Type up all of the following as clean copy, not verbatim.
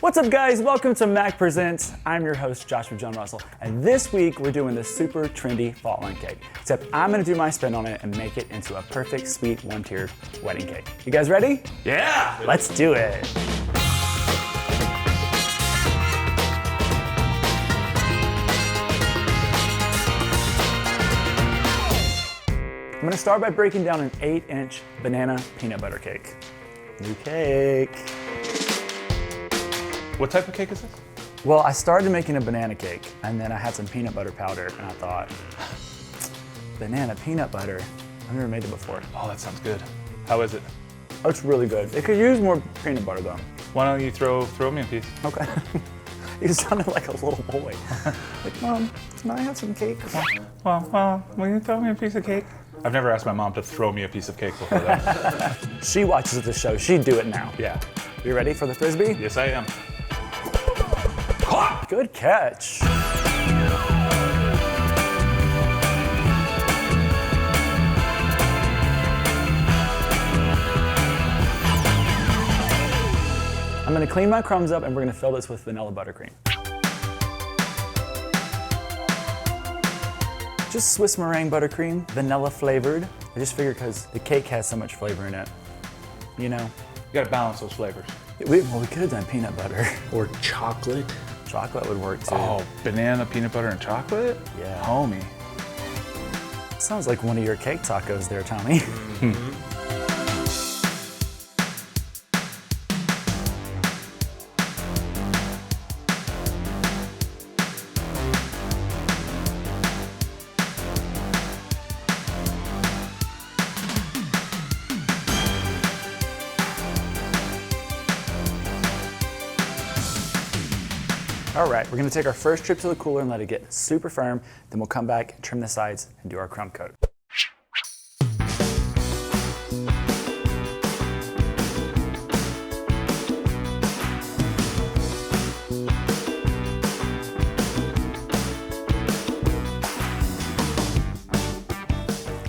What's up, guys? Welcome to Mac Presents. I'm your host, Joshua John Russell, and this week we're doing the super trendy fault line cake. Except I'm gonna do my spin on it and make it into a perfect, sweet, one-tiered wedding cake. You guys ready? Yeah! Let's do it. I'm gonna start by breaking down an 8-inch banana peanut butter cake. New cake. What type of cake is this? Well, I started making a banana cake, and then I had some peanut butter powder, and I thought, banana peanut butter. I've never made it before. Oh, that sounds good. How is it? Oh, it's really good. It could use more peanut butter, though. Why don't you throw me a piece? Okay. You sounded like a little boy. Like, Mom, can I have some cake? Well, will you throw me a piece of cake? I've never asked my mom to throw me a piece of cake before that. She watches the show. She'd do it now. Yeah. You ready for the Frisbee? Yes, I am. Good catch. I'm gonna clean my crumbs up and we're gonna fill this with vanilla buttercream. Just Swiss meringue buttercream, vanilla flavored. I just figured because the cake has so much flavor in it, you know? You gotta balance those flavors. We could have done peanut butter. Or chocolate. Chocolate would work too. Oh, banana, peanut butter, and chocolate? Yeah. Homie. Sounds like one of your cake tacos there, Tommy. All right, we're gonna take our first trip to the cooler and let it get super firm. Then we'll come back and trim the sides and do our crumb coat.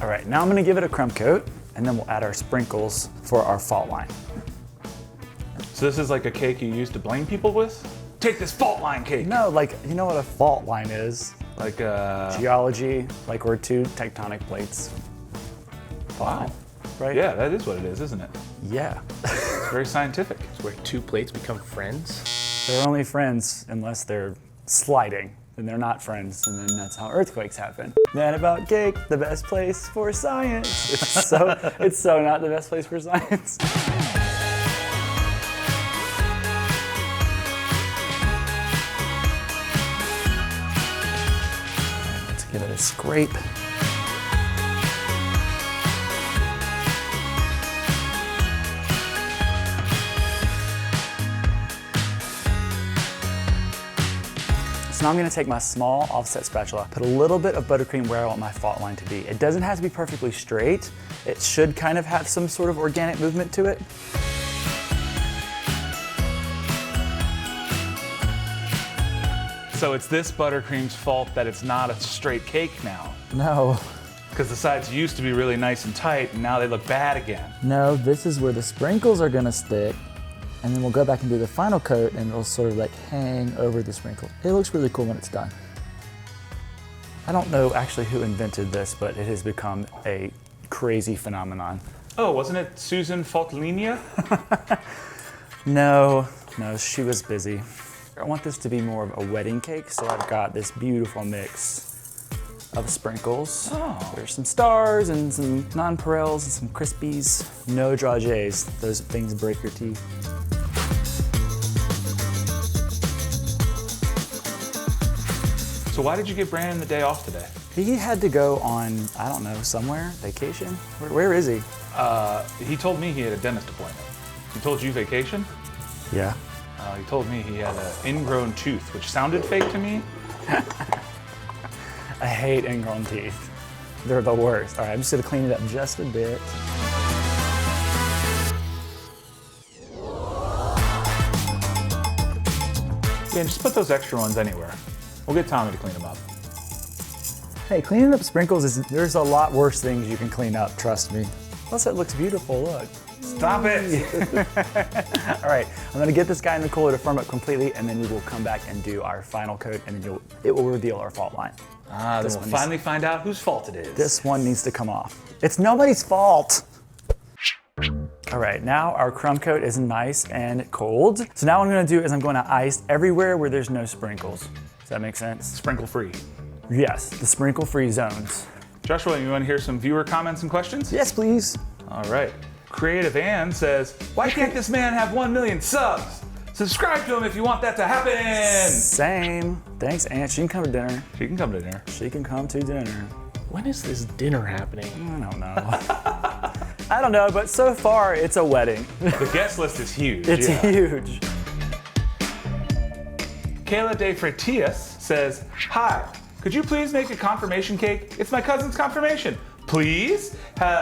All right, now I'm gonna give it a crumb coat and then we'll add our sprinkles for our fault line. So this is like a cake you used to blame people with? Take this fault line cake. No, like, you know what a fault line is? Like Geology, like we're two tectonic plates. Wow. Right? Yeah, that is what it is, isn't it? Yeah. It's very scientific. It's where two plates become friends. They're only friends unless they're sliding. Then they're not friends, and then that's how earthquakes happen. Man about cake, the best place for science. It's so not the best place for science. Give it a scrape. So now I'm gonna take my small offset spatula, put a little bit of buttercream where I want my fault line to be. It doesn't have to be perfectly straight. It should kind of have some sort of organic movement to it. So it's this buttercream's fault that it's not a straight cake now. No. Because the sides used to be really nice and tight, and now they look bad again. No, this is where the sprinkles are gonna stick, and then we'll go back and do the final coat, and it'll sort of like hang over the sprinkles. It looks really cool when it's done. I don't know actually who invented this, but it has become a crazy phenomenon. Oh, wasn't it Susan Faultlinia? No, she was busy. I want this to be more of a wedding cake, so I've got this beautiful mix of sprinkles. Oh. There's some stars and some nonpareils and some crispies. No dragées, those things break your teeth. So why did you give Brandon the day off today? He had to go on, I don't know, somewhere, vacation? Where is he? He told me he had a dentist appointment. He told you vacation? Yeah. He told me he had an ingrown tooth, which sounded fake to me. I hate ingrown teeth. They're the worst. All right, I'm just gonna clean it up just a bit. Yeah, just put those extra ones anywhere. We'll get Tommy to clean them up. Hey, cleaning up sprinkles there's a lot worse things you can clean up, trust me. Plus it looks beautiful, look. Stop it. All right, I'm gonna get this guy in the cooler to firm up completely, and then we will come back and do our final coat, and then it will reveal our fault line. Then we'll finally find out whose fault it is. This one needs to come off. It's nobody's fault. All right, now our crumb coat is nice and cold. So now what I'm gonna do is I'm going to ice everywhere where there's no sprinkles. Does that make sense? Sprinkle free. Yes, the sprinkle-free zones. Joshua, you want to hear some viewer comments and questions? Yes, please. All right. Creative Ann says, why can't this man have 1 million subs? Subscribe to him if you want that to happen. Same. Thanks, Aunt. She can come to dinner. She can come to dinner. She can come to dinner. When is this dinner happening? I don't know. I don't know, but so far it's a wedding. The guest list is huge. It's huge. Kayla De Fretius says, hi, could you please make a confirmation cake? It's my cousin's confirmation. Please?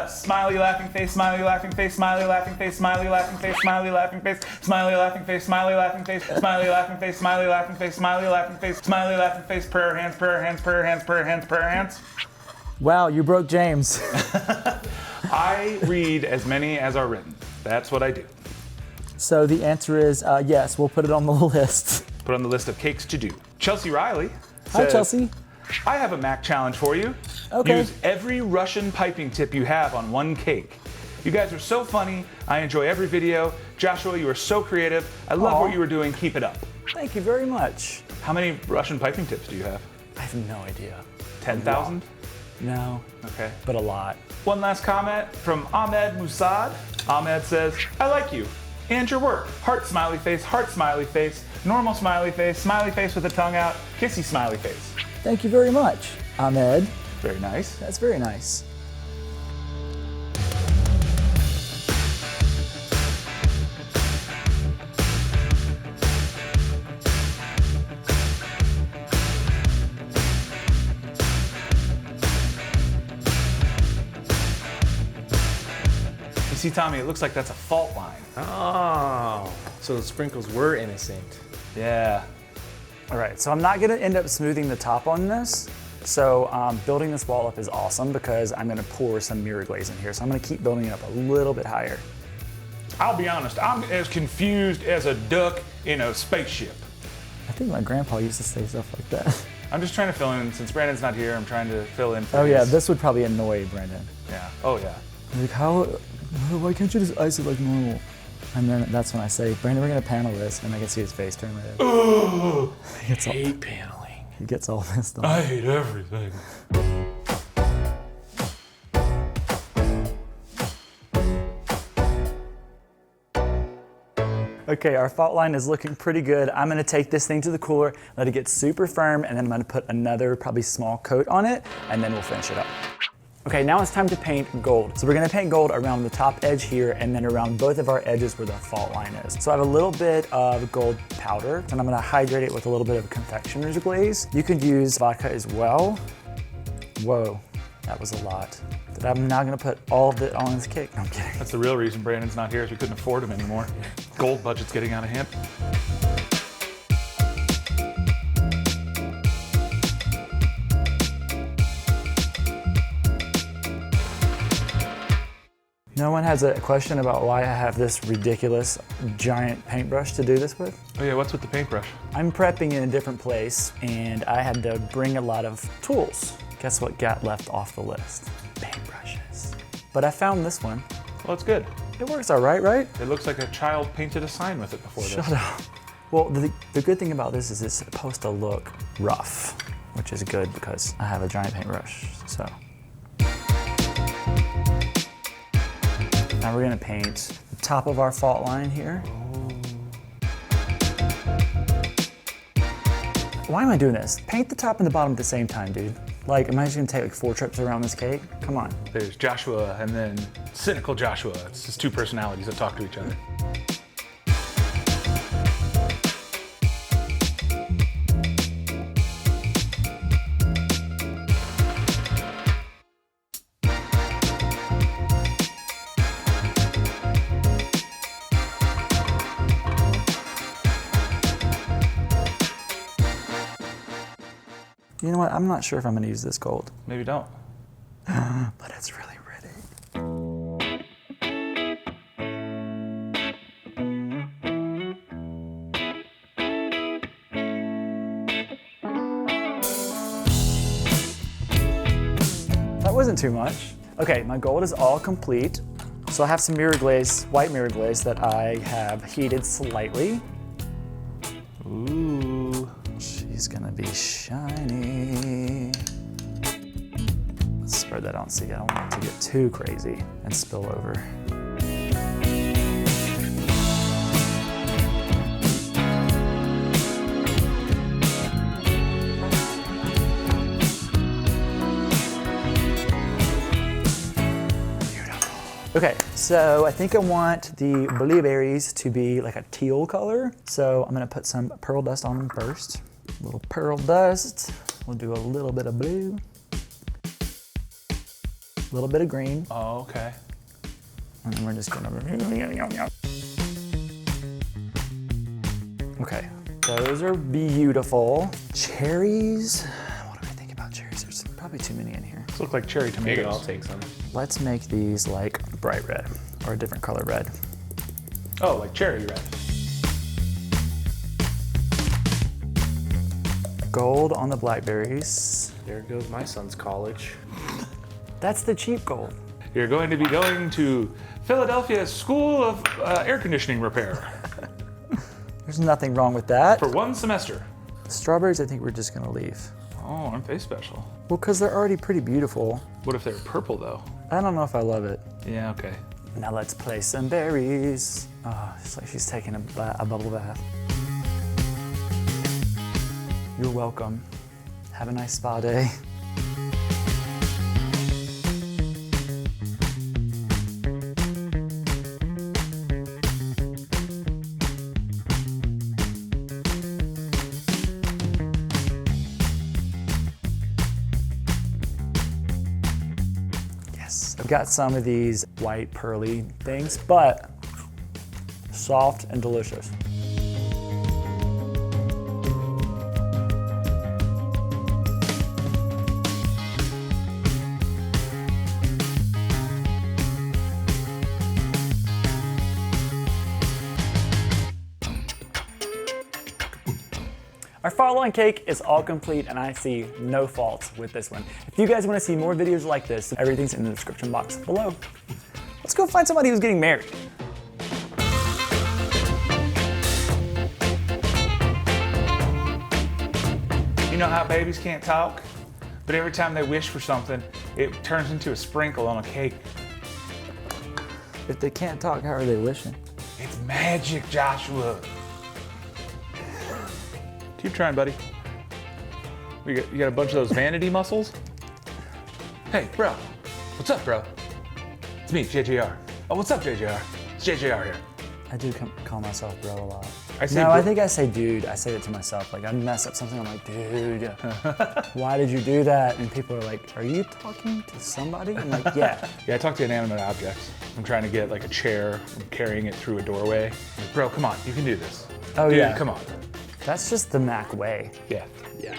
Smiley laughing face, smiley laughing face, smiley laughing face, smiley laughing face, smiley laughing face, smiley laughing face, smiley laughing face, smiley laughing face, smiley laughing face, smiley laughing face, smiley laughing face, prayer hands, prayer hands, prayer hands, prayer hands, prayer hands. Wow, you broke James. I read as many as are written. That's what I do. So the answer is yes, we'll put it on the list. Put on the list of cakes to do. Chelsea Riley Hi, says, Chelsea. I have a Mac challenge for you. Okay. Use every Russian piping tip you have on one cake. You guys are so funny. I enjoy every video. Joshua, you are so creative. I love Aw. what you were doing. Keep it up. Thank you very much. How many Russian piping tips do you have? I have no idea. 10,000? No, Okay. but a lot. One last comment from Ahmed Musad. Ahmed says, I like you and your work. Heart smiley face, normal smiley face with a tongue out, kissy smiley face. Thank you very much, Ahmed. Very nice. That's very nice. You see, Tommy, it looks like that's a fault line. Oh, so the sprinkles were innocent. Yeah. All right, so I'm not gonna end up smoothing the top on this. So building this wall up is awesome because I'm gonna pour some mirror glaze in here. So I'm gonna keep building it up a little bit higher. I'll be honest, I'm as confused as a duck in a spaceship. I think my grandpa used to say stuff like that. I'm just trying to fill in, since Brandon's not here, I'm trying to fill in for Oh yeah, his- this would probably annoy Brandon. Yeah, oh yeah. Like why can't you just ice it like normal? And then that's when I say, Brandon, we're gonna panel this, and I can see his face turn red. Hate paneling. He gets all messed up. I hate everything. Okay, our fault line is looking pretty good. I'm gonna take this thing to the cooler, let it get super firm, and then I'm gonna put another probably small coat on it, and then we'll finish it up. Okay, now it's time to paint gold. So we're gonna paint gold around the top edge here and then around both of our edges where the fault line is. So I have a little bit of gold powder and I'm gonna hydrate it with a little bit of confectioner's glaze. You could use vodka as well. Whoa, that was a lot. But I'm not gonna put all of it on this cake. No, I'm kidding. That's the real reason Brandon's not here, is we couldn't afford him anymore. Gold budget's getting out of hand. No one has a question about why I have this ridiculous giant paintbrush to do this with? Oh yeah, what's with the paintbrush? I'm prepping in a different place and I had to bring a lot of tools. Guess what got left off the list? Paintbrushes. But I found this one. Well, it's good. It works all right, right? It looks like a child painted a sign with it before this. Shut up. Well, the good thing about this is it's supposed to look rough, which is good because I have a giant paintbrush, so. Now we're gonna paint the top of our fault line here. Why am I doing this? Paint the top and the bottom at the same time, dude. Like, am I just gonna take like 4 trips around this cake? Come on. There's Joshua and then cynical Joshua. It's just two personalities that talk to each other. You know what? I'm not sure if I'm gonna use this gold, Maybe don't. but it's really pretty. wasn't too much. Okay, my gold is all complete. So I have some mirror glaze, white mirror glaze that I have heated slightly. Ooh, she's gonna be shiny. Let's spread that on so I don't want it to get too crazy and spill over. Okay, so I think I want the blueberries to be like a teal color. So I'm gonna put some pearl dust on them first. A little pearl dust. We'll do a little bit of blue. A little bit of green. Oh, okay. And then we're just gonna... Okay, those are beautiful. Cherries. What do I think about cherries? There's probably too many in here. These look like cherry Maybe tomatoes. I'll take some. Let's make these like bright red or a different color red. Oh, like cherry red. Gold on the blackberries. There goes my son's college. That's the cheap gold. You're going to be going to Philadelphia School of Air Conditioning Repair There's nothing wrong with that. for 1 semester. The strawberries, I think we're just gonna leave. Oh, aren't they special? Well, because they're already pretty beautiful. What if they're purple though? I don't know if I love it. Yeah, okay. Now let's place some berries. Oh, it's like she's taking a bubble bath. You're welcome. Have a nice spa day. I've got some of these white pearly things, but soft and delicious. Our follow-on cake is all complete and I see no faults with this one. If you guys want to see more videos like this, everything's in the description box below. Let's go find somebody who's getting married. You know how babies can't talk? But every time they wish for something, it turns into a sprinkle on a cake. If they can't talk, how are they wishing? It's magic, Joshua. Keep trying, buddy. You got a bunch of those vanity muscles? Hey, bro. What's up, bro? It's me, JJR. Oh, what's up, JJR? It's JJR here. I do call myself bro a lot. I say No, bro- I think I say dude. I say it to myself. Like I mess up something, I'm like, dude, why did you do that? And people are like, are you talking to somebody? I'm like, yeah. Yeah, I talk to inanimate objects. I'm trying to get like a chair, I'm carrying it through a doorway. Like, bro, come on, you can do this. Oh, Dude, yeah. come on. That's just the Mac way. Yeah. Yeah.